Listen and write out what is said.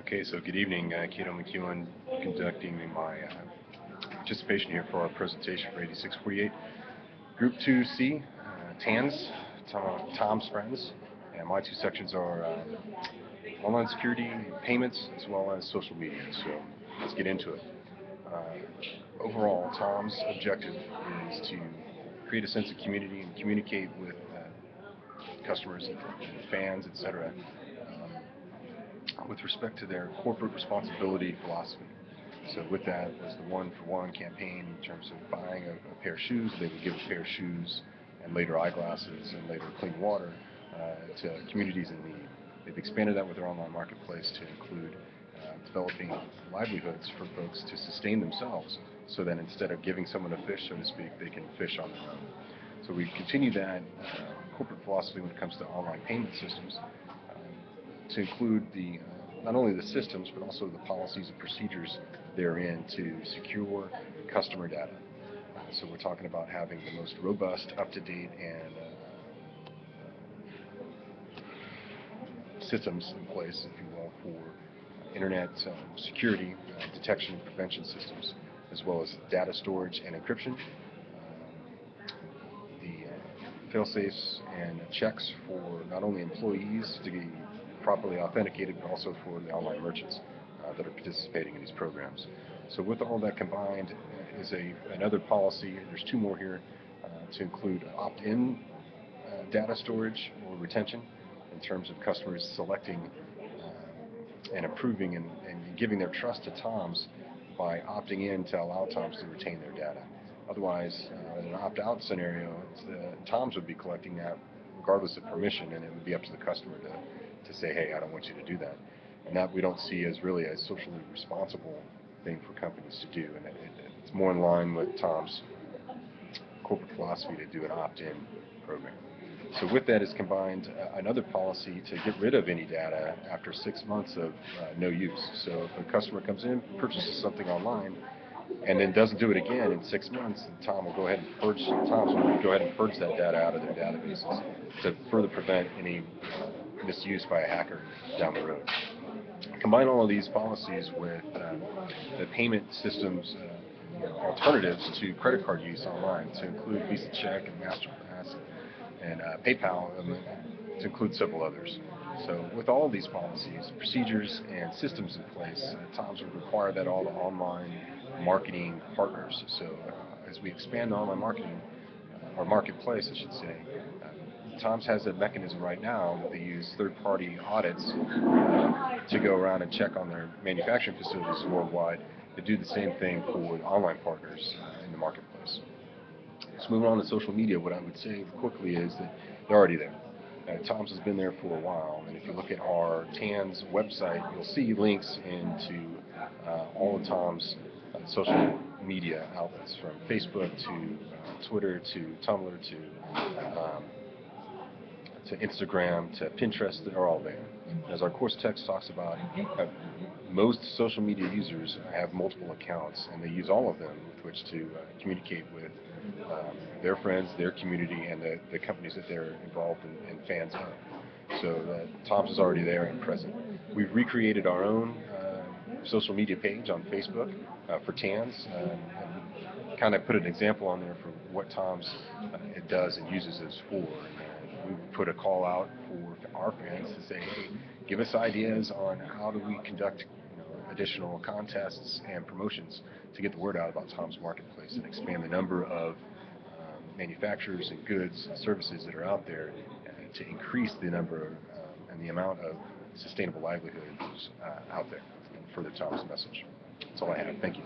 Okay, so good evening. Cato McEwen conducting my participation here for our presentation for 8648. Group 2C, TANS, Tom's Friends, and my two sections are online security, payments, as well as social media. So let's get into it. Overall, Tom's objective is to create a sense of community and communicate with customers and fans, etc., with respect to their corporate responsibility philosophy. So with that was the one-for-one campaign in terms of buying a pair of shoes. They would give a pair of shoes and later eyeglasses and later clean water to communities in need. They've expanded that with their online marketplace to include developing livelihoods for folks to sustain themselves, so that instead of giving someone a fish, so to speak, they can fish on their own. So we've continued that corporate philosophy when it comes to online payment systems to include the not only the systems but also the policies and procedures therein to secure customer data. So we're talking about having the most robust, up-to-date, and systems in place, if you will, for internet security, detection and prevention systems, as well as data storage and encryption, the fail-safes and checks for not only employees to be properly authenticated, but also for the online merchants that are participating in these programs. So with all that combined is another policy, there's two more here, to include opt-in data storage or retention in terms of customers selecting and approving and giving their trust to Tom's by opting in to allow Tom's to retain their data. Otherwise, in an opt-out scenario, Tom's would be collecting that regardless of permission, and it would be up to the customer to say, hey, I don't want you to do that. And that we don't see as really a socially responsible thing for companies to do. And it's more in line with Tom's corporate philosophy to do an opt-in program. So with that is combined another policy to get rid of any data after 6 months of no use. So if a customer comes in, purchases something online, and then doesn't do it again in 6 months, Tom's will go ahead and purge that data out of their databases to further prevent any misuse by a hacker down the road. Combine all of these policies with the payment systems alternatives to credit card use online, to include Visa Check and MasterPass and PayPal, to include several others. So with all of these policies, procedures, and systems in place, Tom's would require that all the online marketing partners. So as we expand online marketing, or marketplace, I should say, Tom's has a mechanism right now that they use third-party audits to go around and check on their manufacturing facilities worldwide to do the same thing for online partners in the marketplace. So moving on to social media, what I would say quickly is that they're already there. Tom's has been there for a while, and if you look at our TANS website, you'll see links into all of Tom's social media outlets, from Facebook to Twitter to Tumblr to Instagram to Pinterest. They're all there. As our course text talks about, most social media users have multiple accounts, and they use all of them with which to communicate with their friends, their community, and the companies that they're involved in and fans of. So Tom's is already there and present. We've recreated our own social media page on Facebook for TANS, and kind of put an example on there for what Tom's it does and uses this for. We put a call out for our fans to say, hey, give us ideas on how do we conduct additional contests and promotions to get the word out about Tom's Marketplace and expand the number of manufacturers and goods and services that are out there to increase the number and the amount of sustainable livelihoods out there and further Tom's message. That's all I have. Thank you.